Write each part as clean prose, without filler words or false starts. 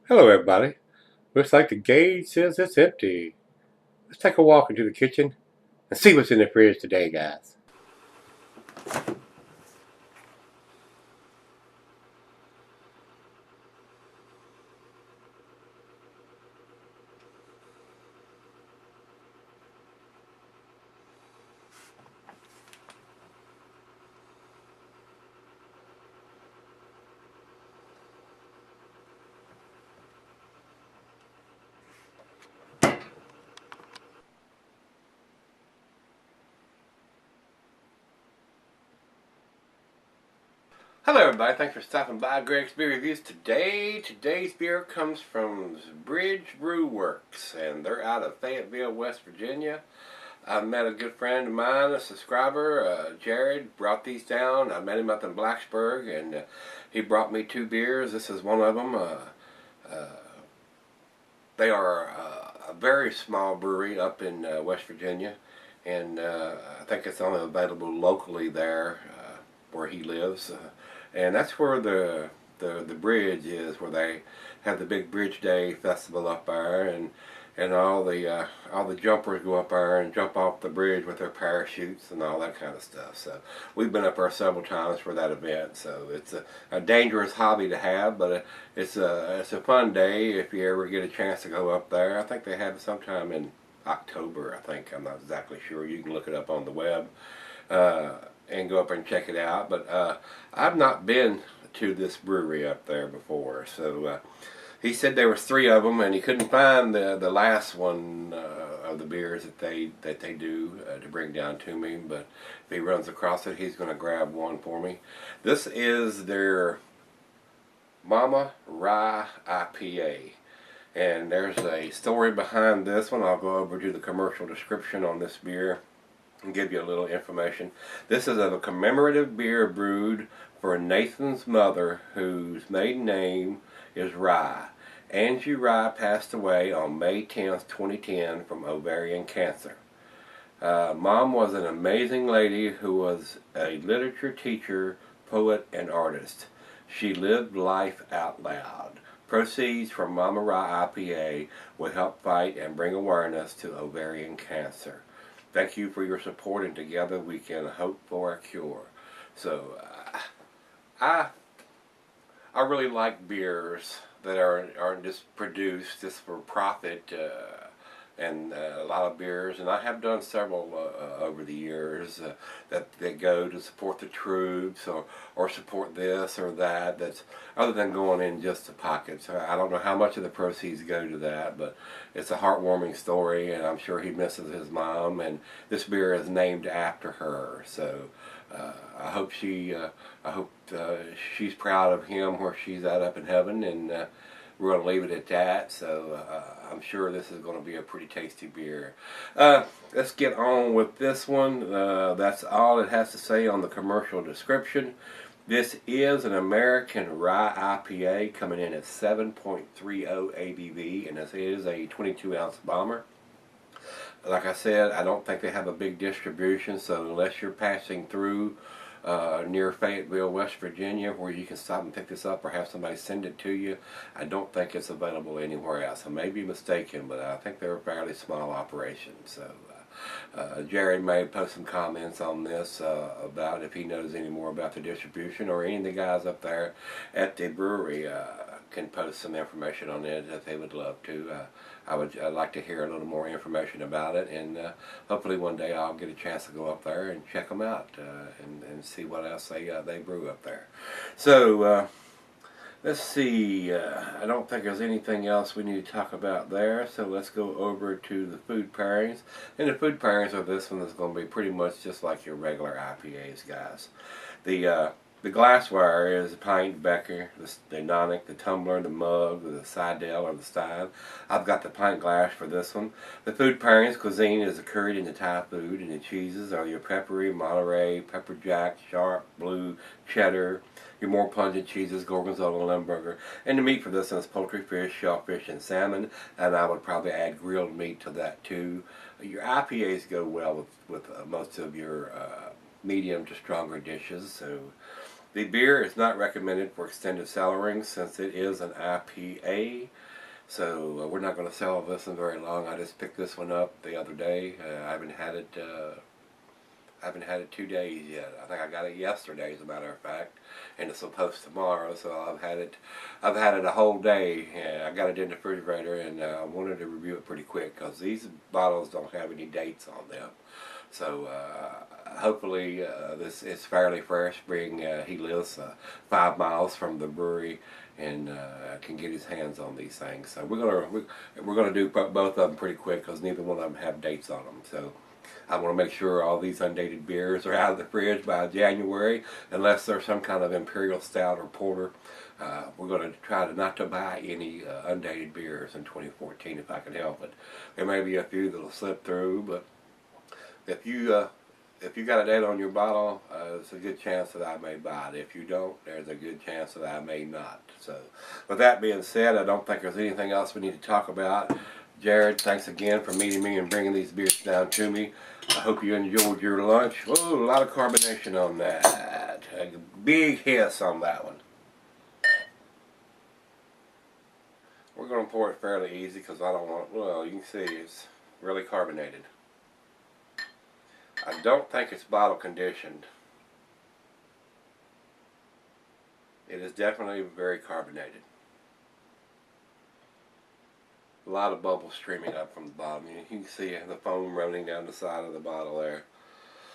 Hello, everybody. Looks like the gauge says it's empty. Let's take a walk into the kitchen and see what's in the fridge today, guys. Hello, everybody. Thanks for stopping by Gregsbeerreviews today. Today's beer comes from Brew Works, and they're out of Fayetteville, West Virginia. I met a good friend of mine, a subscriber, Jared, brought these down. I met him up in Blacksburg, and he brought me two beers. This is one of them. They are a very small brewery up in West Virginia, and I think it's only available locally there where he lives. And that's where the bridge is, where they have the big Bridge Day festival up there, and all the jumpers go up there and jump off the bridge with their parachutes and all that kind of stuff. So we've been up there several times for that event. So it's a dangerous hobby to have, but it's a fun day if you ever get a chance to go up there. I think they have it sometime in October. I think, I'm not exactly sure. You can look it up on the web. And go up and check it out. But I've not been to this brewery up there before, so he said there was three of them, and he couldn't find the last one of the beers that they do to bring down to me. But if he runs across it, he's going to grab one for me. This is their Momma Rye IPA. And there's a story behind this one. I'll go over to the commercial description on this beer and give you a little information. This is a commemorative beer brewed for Nathan's mother, whose maiden name is Rye. Angie Rye passed away on May 10th, 2010 from ovarian cancer. Mom was an amazing lady who was a literature teacher, poet, and artist. She lived life out loud. Proceeds from Momma Rye IPA will help fight and bring awareness to ovarian cancer. Thank you for your support, and together we can hope for a cure. So, I really like beers that aren't just produced just for profit, and a lot of beers, and I have done several over the years that go to support the troops or support this or that. That's other than going in just the pockets. I don't know how much of the proceeds go to that, but it's a heartwarming story, and I'm sure he misses his mom. And this beer is named after her, so I hope she's proud of him where she's at up in heaven, and we're going to leave it at that. So I'm sure this is going to be a pretty tasty beer. Let's get on with this one. That's all it has to say on the commercial description. This is an American Rye IPA coming in at 7.30 ABV, and this is a 22-ounce bomber. Like I said, I don't think they have a big distribution, so unless you're passing through near Fayetteville, West Virginia, where you can stop and pick this up or have somebody send it to you, I don't think it's available anywhere else. I may be mistaken, but I think they're a fairly small operation. So Jared may post some comments on this about if he knows any more about the distribution, or any of the guys up there at the brewery can post some information on it if they would love to. I'd like to hear a little more information about it, and hopefully one day I'll get a chance to go up there and check them out and see what else they brew up there. So let's see, I don't think there's anything else we need to talk about there, so let's go over to the food pairings. And the food pairings of this one is going to be pretty much just like your regular IPAs, guys. The glassware is the pint, becker, the nonic, the tumbler, the mug, the sidel, or the stein. I've got the pint glass for this one. The food pairings cuisine is the curried and the Thai food, and the cheeses are your peppery, Monterey, pepper jack, sharp, blue, cheddar. Your more pungent cheeses, gorgonzola, and limburger. And the meat for this one is poultry, fish, shellfish, and salmon. And I would probably add grilled meat to that too. Your IPAs go well with most of your medium to stronger dishes. So The beer is not recommended for extended cellaring since it is an IPA. So we're not going to sell this one very long. I just picked this one up the other day. I haven't had it. I haven't had it 2 days yet. I think I got it yesterday, as a matter of fact, and it's supposed tomorrow. So I've had it. I've had it a whole day. I got it in the refrigerator, and I wanted to review it pretty quick because these bottles don't have any dates on them. So hopefully this is fairly fresh. He lives 5 miles from the brewery and can get his hands on these things. So we're gonna do both of them pretty quick because neither one of them have dates on them. So I want to make sure all these undated beers are out of the fridge by January, unless there's some kind of imperial stout or porter. We're going to try not to buy any undated beers in 2014 if I can help it. There may be a few that'll slip through, but if you got a date on your bottle, there's a good chance that I may buy it. If you don't, there's a good chance that I may not. So, with that being said, I don't think there's anything else we need to talk about. Jared, thanks again for meeting me and bringing these beers down to me. I hope you enjoyed your lunch. Oh, a lot of carbonation on that. A big hiss on that one. We're going to pour it fairly easy because I don't want, well, you can see it's really carbonated. I don't think it's bottle conditioned. It is definitely very carbonated. A lot of bubbles streaming up from the bottom. You can see the foam running down the side of the bottle there.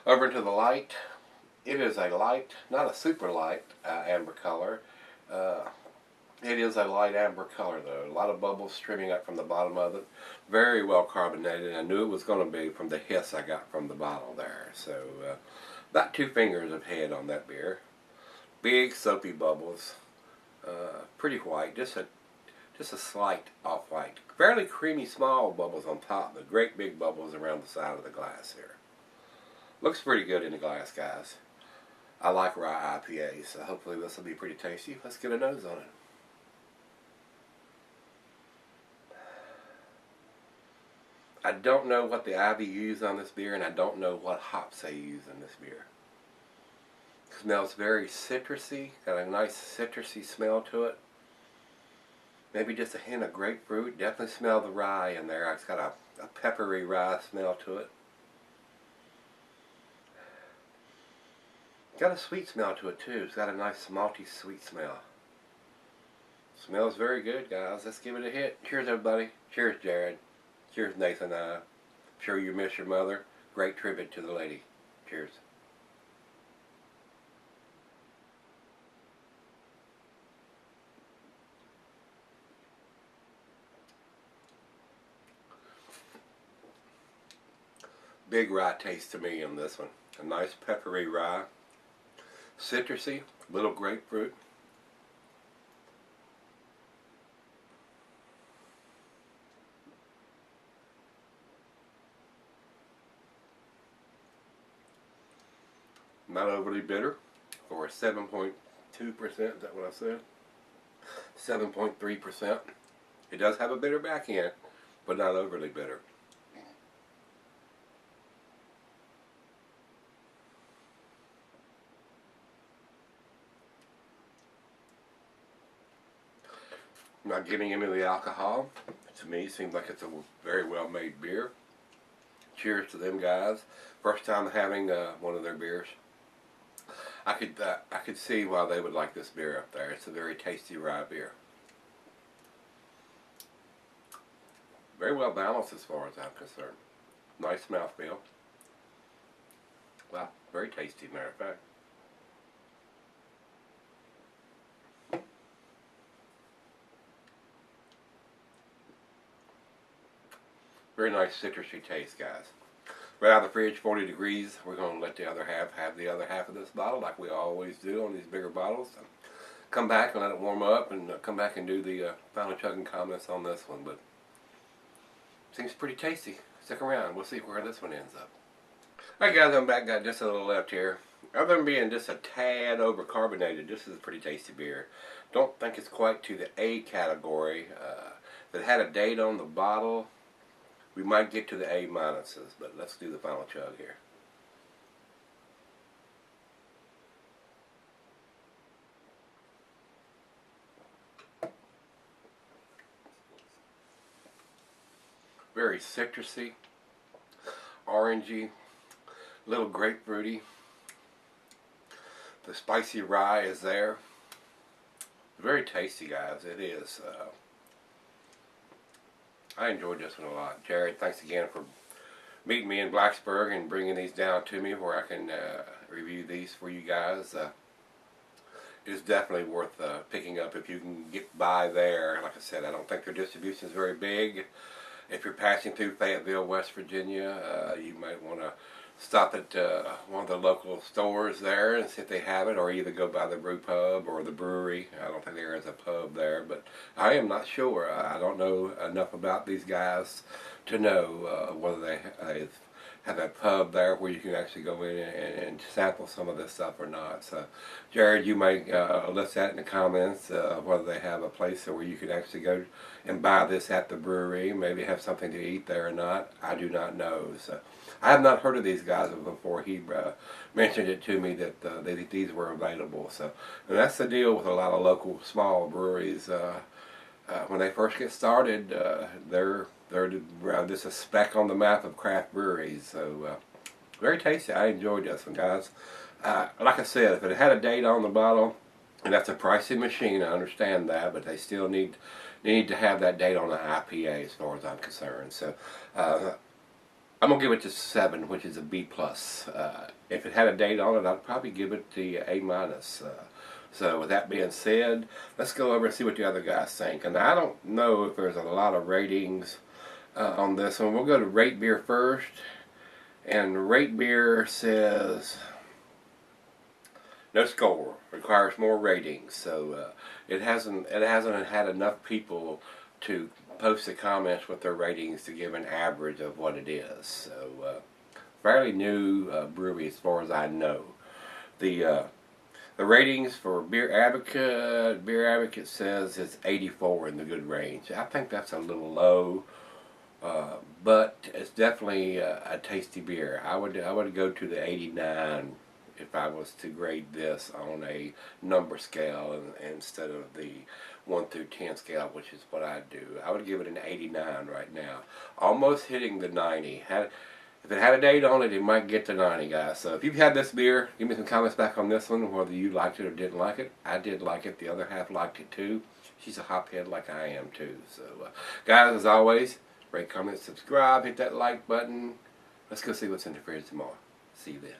Over to the light. It is a light, not a super light amber color. It is a light amber color though. A lot of bubbles streaming up from the bottom of it. Very well carbonated. I knew it was going to be from the hiss I got from the bottle there. So about 2 fingers of head on that beer. Big soapy bubbles. Pretty white. Just a slight off-white. Fairly creamy small bubbles on top, but great big bubbles around the side of the glass here. Looks pretty good in the glass, guys. I like rye IPA, so hopefully this will be pretty tasty. Let's get a nose on it. I don't know what the Ivy used on this beer, and I don't know what hops they use in this beer. It smells very citrusy, got a nice citrusy smell to it. Maybe just a hint of grapefruit. Definitely smell the rye in there. It's got a peppery rye smell to it. Got a sweet smell to it too. It's got a nice malty sweet smell. Smells very good, guys. Let's give it a hit. Cheers, everybody. Cheers, Jared. Cheers, Nathan. I'm sure you miss your mother. Great tribute to the lady. Cheers. Big rye taste to me on this one. A nice peppery rye. Citrusy, little grapefruit. Not overly bitter for 7.2%, is that what I said? 7.3%. It does have a bitter back end, but not overly bitter. I'm not getting into the alcohol. To me, it seems like it's a very well made beer. Cheers to them guys. First time having one of their beers. I could see why they would like this beer up there. It's a very tasty rye beer. Very well balanced as far as I'm concerned. Nice mouthfeel. Wow, very tasty, matter of fact. Very nice citrusy taste, guys. Right out of the fridge, 40 degrees. We're going to let the other half have the other half of this bottle like we always do on these bigger bottles. Come back and let it warm up and come back and do the final chugging comments on this one. But seems pretty tasty. Stick around. We'll see where this one ends up. Alright guys, I'm back. Got just a little left here. Other than being just a tad overcarbonated, this is a pretty tasty beer. Don't think it's quite to the A category. If it had a date on the bottle, we might get to the A minuses, but let's do the final chug here. very citrusy, orangey, little grapefruity. The spicy rye is there. Very tasty, guys. It is. I enjoyed this one a lot. Jared, thanks again for meeting me in Blacksburg and bringing these down to me where I can review these for you guys. It's definitely worth picking up if you can get by there. Like I said, I don't think their distribution is very big. If you're passing through Fayetteville, West Virginia, you might want to stop at one of the local stores there and see if they have it, or either go by the Brew Pub or the brewery. I don't think there is a pub there, but I am not sure. I don't know enough about these guys to know whether they have a pub there where you can actually go in and sample some of this stuff or not. So, Jared, you might list that in the comments whether they have a place where you can actually go and buy this at the brewery, maybe have something to eat there or not. I do not know. So, I have not heard of these guys before. He mentioned it to me that these were available. So, and that's the deal with a lot of local small breweries. When they first get started, they're just a speck on the map of craft breweries. So very tasty. I enjoyed this one, guys. Like I said, if it had a date on the bottle, and that's a pricey machine, I understand that, but they still need to have that date on the IPA as far as I'm concerned. So I'm gonna give it to 7, which is a B+. If it had a date on it, I'd probably give it the A-. So with that being said, let's go over and see what the other guys think. And I don't know if there's a lot of ratings on this one. We'll go to Rate Beer first. And Rate Beer says no score, requires more ratings. So it hasn't had enough people to post the comments with their ratings to give an average of what it is. So fairly new brewery as far as I know. The ratings for Beer Advocate says it's 84 in the good range. I think that's a little low, but it's definitely a tasty beer. I would go to the 89 if I was to grade this on a number scale instead of the 1 through 10 scale, which is what I do. I would give it an 89 right now, almost hitting the 90. If it had a date on it, it might get to 90, guys. So if you've had this beer, give me some comments back on this one, whether you liked it or didn't like it. I did like it. The other half liked it too. She's a hophead like I am too. So, guys, as always, rate, comment, subscribe, hit that like button. Let's go see what's in the fridge tomorrow. See you then.